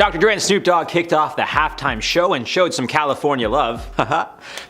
Dr. Dre and Snoop Dogg kicked off the halftime show and showed some California love.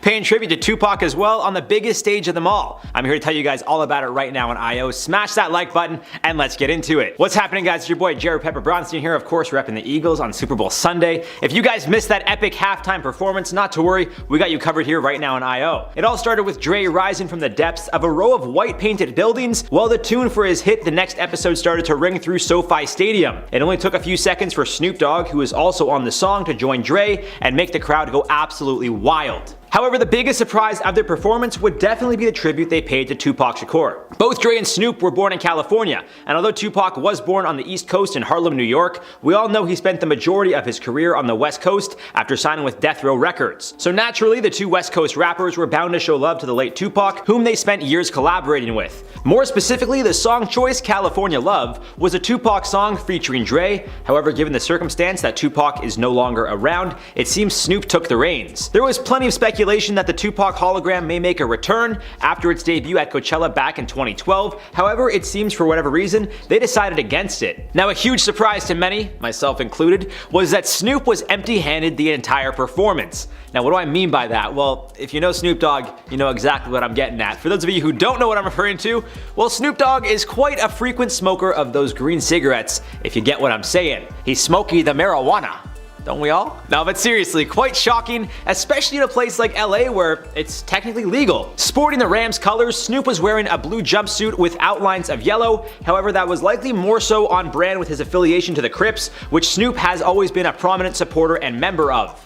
Paying tribute to Tupac as well on the biggest stage of them all. I'm here to tell you guys all about it right now on IO. Smash that like button and let's get into it. What's happening, guys? It's your boy Jared Pepper Bronstein here, of course, repping the Eagles on Super Bowl Sunday. If you guys missed that epic halftime performance, not to worry, we got you covered here right now on IO. It all started with Dre rising from the depths of a row of white painted buildings while the tune for his hit The Next Episode started to ring through SoFi Stadium. It only took a few seconds for Snoop Dogg, who is also on the song, to join Dre and make the crowd go absolutely wild. However, the biggest surprise of their performance would definitely be the tribute they paid to Tupac Shakur. Both Dre and Snoop were born in California, and although Tupac was born on the East Coast in Harlem, New York, we all know he spent the majority of his career on the West Coast after signing with Death Row Records. So naturally, the two West Coast rappers were bound to show love to the late Tupac, whom they spent years collaborating with. More specifically, the song choice, California Love, was a Tupac song featuring Dre. However, given the circumstance that Tupac is no longer around, it seems Snoop took the reins. There was plenty of speculation that the Tupac hologram may make a return after its debut at Coachella back in 2012. However, it seems for whatever reason, they decided against it. Now, a huge surprise to many, myself included, was that Snoop was empty-handed the entire performance. Now, what do I mean by that? Well, if you know Snoop Dogg, you know exactly what I'm getting at. For those of you who don't know what I'm referring to, well, Snoop Dogg is quite a frequent smoker of those green cigarettes, if you get what I'm saying. He's smoky the marijuana. Don't we all? No, but seriously, quite shocking, especially in a place like LA where it's technically legal. Sporting the Rams colors, Snoop was wearing a blue jumpsuit with outlines of yellow. However, that was likely more so on brand with his affiliation to the Crips, which Snoop has always been a prominent supporter and member of.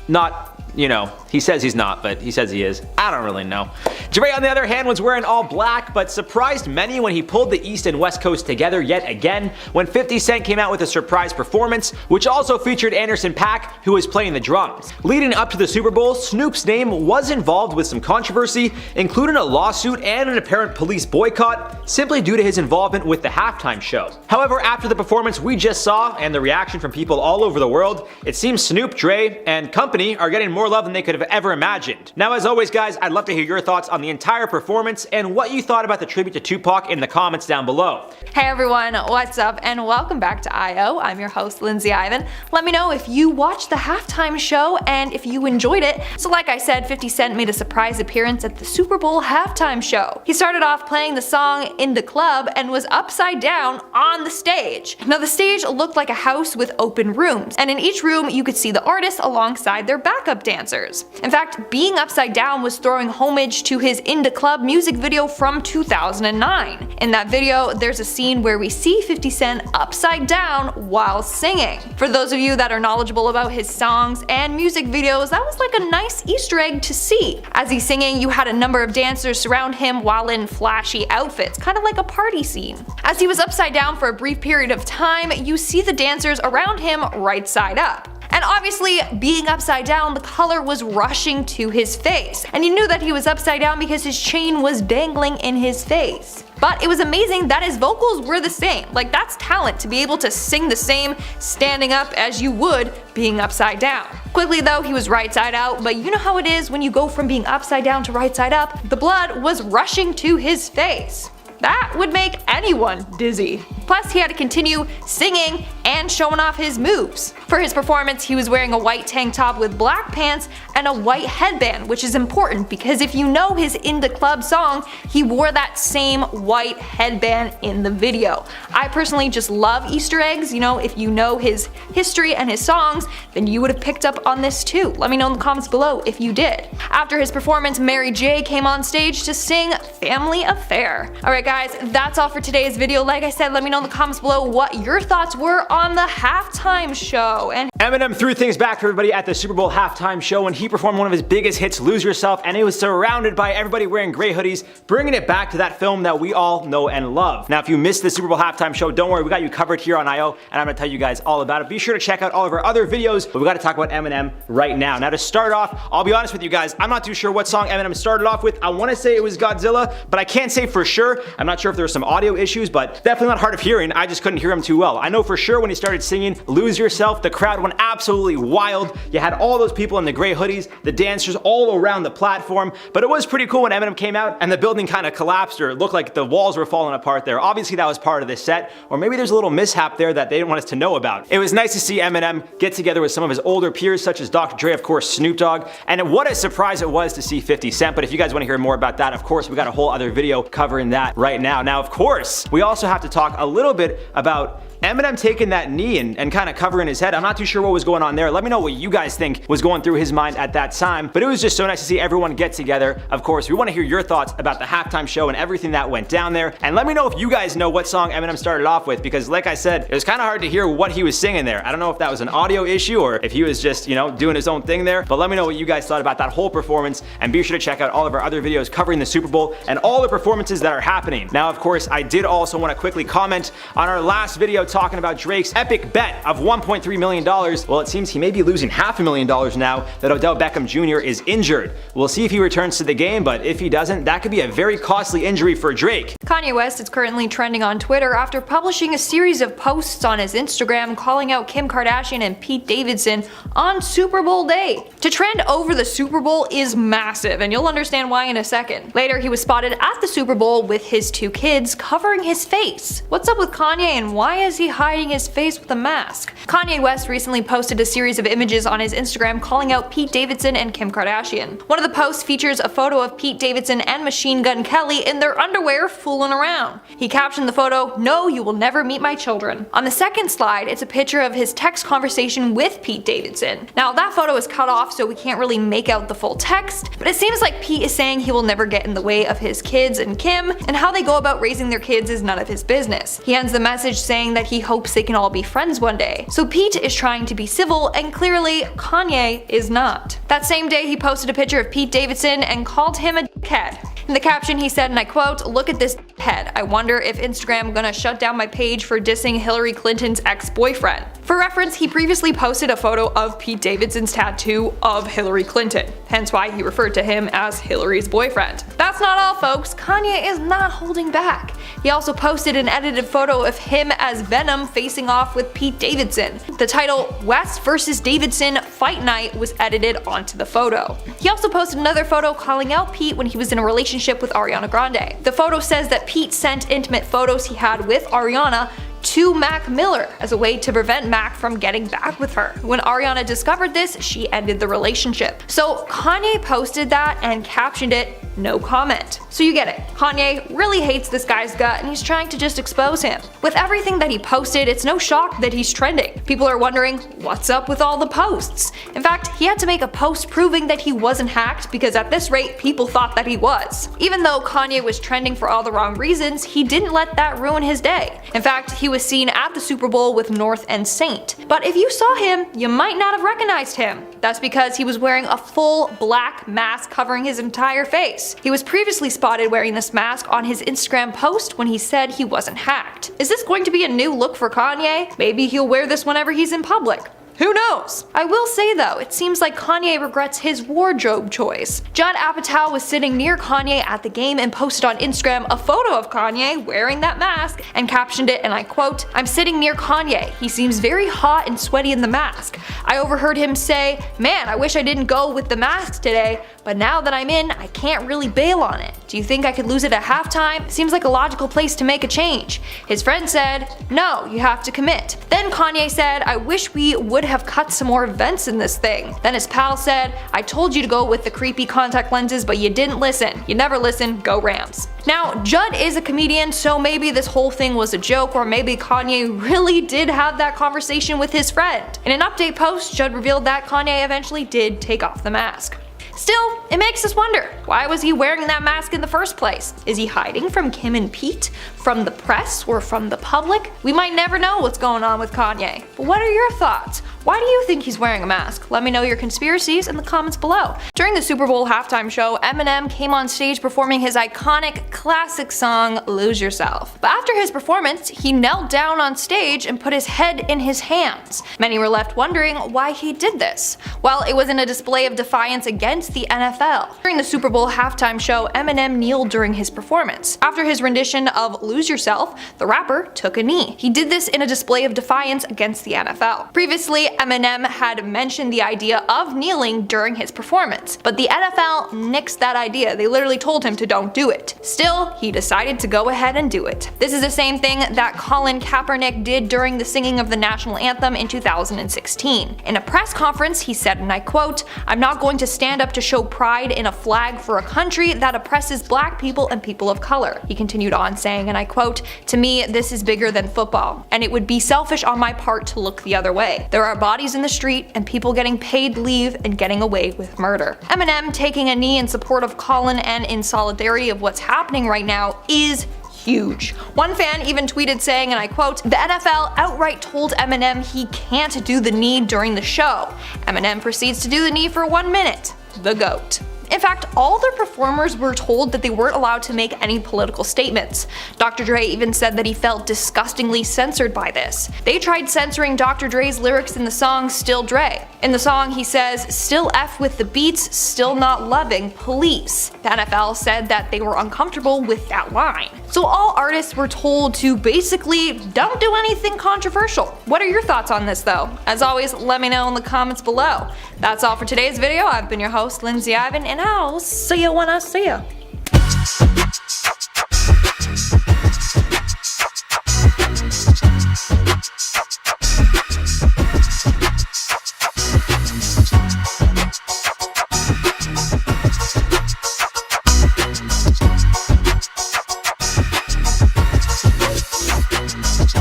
Not, you know, he says he's not, but he says he is. I don't really know. Dre, on the other hand, was wearing all black, but surprised many when he pulled the East and West Coast together yet again when 50 Cent came out with a surprise performance, which also featured Anderson .Paak, who was playing the drums. Leading up to the Super Bowl, Snoop's name was involved with some controversy, including a lawsuit and an apparent police boycott, simply due to his involvement with the halftime show. However, after the performance we just saw, and the reaction from people all over the world, it seems Snoop, Dre, and company are getting more love than they could have ever imagined. Now, as always, guys, I'd love to hear your thoughts on the entire performance and what you thought about the tribute to Tupac in the comments down below. Hey everyone, what's up and welcome back to IO. I'm your host, Lindsay Ivan. Let me know if you watched the halftime show and if you enjoyed it. So like I said, 50 Cent made a surprise appearance at the Super Bowl halftime show. He started off playing the song In the Club and was upside down on the stage. Now the stage looked like a house with open rooms, and in each room you could see the artists alongside their backup dancers. In fact, being upside down was throwing homage to his In the Club music video from 2009. In that video, there's a scene where we see 50 Cent upside down while singing. For those of you that are knowledgeable about his songs and music videos, that was like a nice Easter egg to see. As he's singing, you had a number of dancers surround him while in flashy outfits, kind of like a party scene. As he was upside down for a brief period of time, you see the dancers around him right side up. And obviously, being upside down, the color was rushing to his face. And you knew that he was upside down because his chain was dangling in his face. But it was amazing that his vocals were the same. Like, that's talent, to be able to sing the same standing up as you would being upside down. Quickly though, he was right side out, but you know how it is when you go from being upside down to right side up, the blood was rushing to his face. That would make anyone dizzy. Plus, he had to continue singing and showing off his moves. For his performance, he was wearing a white tank top with black pants and a white headband, which is important because if you know his In the Club song, he wore that same white headband in the video. I personally just love Easter eggs. You know, if you know his history and his songs, then you would have picked up on this too. Let me know in the comments below if you did. After his performance, Mary J came on stage to sing Family Affair. Alright guys, that's all for today's video. Like I said, let me know in the comments below what your thoughts were on the halftime show. And Eminem threw things back for everybody at the Super Bowl halftime show when he performed one of his biggest hits, Lose Yourself, and he was surrounded by everybody wearing gray hoodies, bringing it back to that film that we all know and love. Now, if you missed the Super Bowl halftime show, don't worry, we got you covered here on IO, and I'm gonna tell you guys all about it. Be sure to check out all of our other videos, but we gotta talk about Eminem right now. Now, to start off, I'll be honest with you guys, I'm not too sure what song Eminem started off with. I wanna say it was Godzilla, but I can't say for sure. I'm not sure if there were some audio issues, but definitely not hard of hearing. I just couldn't hear him too well. I know for sure when he started singing Lose Yourself, the crowd went absolutely wild. You had all those people in the gray hoodies, the dancers all around the platform, but it was pretty cool when Eminem came out and the building kind of collapsed, or it looked like the walls were falling apart there. Obviously that was part of the set, or maybe there's a little mishap there that they didn't want us to know about. It was nice to see Eminem get together with some of his older peers such as Dr. Dre, of course, Snoop Dogg, and what a surprise it was to see 50 Cent. But if you guys want to hear more about that, of course, we got a whole other video covering that right now. Now, of course, we also have to talk a little bit about Eminem taking that knee and kind of covering his head. I'm not too sure what was going on there. Let me know what you guys think was going through his mind at that time. But it was just so nice to see everyone get together. Of course, we want to hear your thoughts about the halftime show and everything that went down there. And let me know if you guys know what song Eminem started off with, because like I said, it was kind of hard to hear what he was singing there. I don't know if that was an audio issue or if he was just, you know, doing his own thing there. But let me know what you guys thought about that whole performance, and be sure to check out all of our other videos covering the Super Bowl and all the performances that are happening. Now, of course, I did also want to quickly comment on our last video talking about Drake's epic bet of $1.3 million. Well, it seems he may be losing $500,000 now that Odell Beckham Jr. is injured. We'll see if he returns to the game, but if he doesn't, that could be a very costly injury for Drake. Kanye West is currently trending on Twitter after publishing a series of posts on his Instagram calling out Kim Kardashian and Pete Davidson on Super Bowl day. To trend over the Super Bowl is massive, and you'll understand why in a second. Later, he was spotted at the Super Bowl with his two kids covering his face. What's up with Kanye, and why is he hiding his face with a mask? Kanye West recently posted a series of images on his Instagram calling out Pete Davidson and Kim Kardashian. One of the posts features a photo of Pete Davidson and Machine Gun Kelly in their underwear fooling around. He captioned the photo, "No, you will never meet my children." On the second slide, it's a picture of his text conversation with Pete Davidson. Now, that photo is cut off, so we can't really make out the full text, but it seems like Pete is saying he will never get in the way of his kids and Kim, and how they go about raising their kids is none of his business. He ends the message saying that he hopes they can all be friends one day. So Pete is trying to be civil, and clearly Kanye is not. That same day, he posted a picture of Pete Davidson and called him a dickhead. In the caption, he said, and I quote, "Look at this head. I wonder if Instagram gonna shut down my page for dissing Hillary Clinton's ex-boyfriend." For reference, he previously posted a photo of Pete Davidson's tattoo of Hillary Clinton, hence why he referred to him as Hillary's boyfriend. That's not all, folks. Kanye is not holding back. He also posted an edited photo of him as Venom facing off with Pete Davidson. The title, "West vs. Davidson Fight Night," was edited onto the photo. He also posted another photo calling out Pete when he was in a relationship with Ariana Grande. The photo says that Pete sent intimate photos he had with Ariana to Mac Miller as a way to prevent Mac from getting back with her. When Ariana discovered this, she ended the relationship. So Kanye posted that and captioned it, "No comment." So you get it. Kanye really hates this guy's gut, and he's trying to just expose him. With everything that he posted, it's no shock that he's trending. People are wondering, what's up with all the posts? In fact, he had to make a post proving that he wasn't hacked, because at this rate, people thought that he was. Even though Kanye was trending for all the wrong reasons, he didn't let that ruin his day. In fact, he was seen at the Super Bowl with North and Saint. But if you saw him, you might not have recognized him. That's because he was wearing a full black mask covering his entire face. He was previously spotted wearing this mask on his Instagram post when he said he wasn't hacked. Is this going to be a new look for Kanye? Maybe he'll wear this whenever he's in public. Who knows? I will say though, it seems like Kanye regrets his wardrobe choice. Judd Apatow was sitting near Kanye at the game and posted on Instagram a photo of Kanye wearing that mask and captioned it, and I quote, "I'm sitting near Kanye. He seems very hot and sweaty in the mask. I overheard him say, 'Man, I wish I didn't go with the mask today, but now that I'm in, I can't really bail on it. Do you think I could lose it at halftime? Seems like a logical place to make a change.' His friend said, 'No, you have to commit.' Then Kanye said, 'I wish we would have cut some more vents in this thing.' Then his pal said, 'I told you to go with the creepy contact lenses, but you didn't listen. You never listen, go Rams.'" Now, Judd is a comedian, so maybe this whole thing was a joke, or maybe Kanye really did have that conversation with his friend. In an update post, Judd revealed that Kanye eventually did take off the mask. Still, it makes us wonder, why was he wearing that mask in the first place? Is he hiding from Kim and Pete? From the press or from the public? We might never know what's going on with Kanye. But what are your thoughts? Why do you think he's wearing a mask? Let me know your conspiracies in the comments below. During the Super Bowl halftime show, Eminem came on stage performing his iconic classic song, Lose Yourself. But after his performance, he knelt down on stage and put his head in his hands. Many were left wondering why he did this. Well, it was in a display of defiance against the NFL. During the Super Bowl halftime show, Eminem kneeled during his performance. After his rendition of Lose Yourself, the rapper took a knee. He did this in a display of defiance against the NFL. Previously, Eminem had mentioned the idea of kneeling during his performance, but the NFL nixed that idea. They literally told him to don't do it. Still, he decided to go ahead and do it. This is the same thing that Colin Kaepernick did during the singing of the national anthem in 2016. In a press conference, he said, and I quote, "I'm not going to stand up to show pride in a flag for a country that oppresses black people and people of color." He continued on saying, and I quote, "To me, this is bigger than football, and it would be selfish on my part to look the other way. There are bodies in the street and people getting paid leave and getting away with murder." Eminem taking a knee in support of Colin and in solidarity of what's happening right now is huge. One fan even tweeted saying, and I quote, "The NFL outright told Eminem he can't do the knee during the show. Eminem proceeds to do the knee for 1 minute. The GOAT." In fact, all their performers were told that they weren't allowed to make any political statements. Dr. Dre even said that he felt disgustingly censored by this. They tried censoring Dr. Dre's lyrics in the song Still Dre. In the song he says, "Still F with the beats, still not loving police." The NFL said that they were uncomfortable with that line. So all artists were told to basically don't do anything controversial. What are your thoughts on this though? As always, let me know in the comments below. That's all for today's video. I've been your host, Lindsay Ivan, and I'll see you when I see you.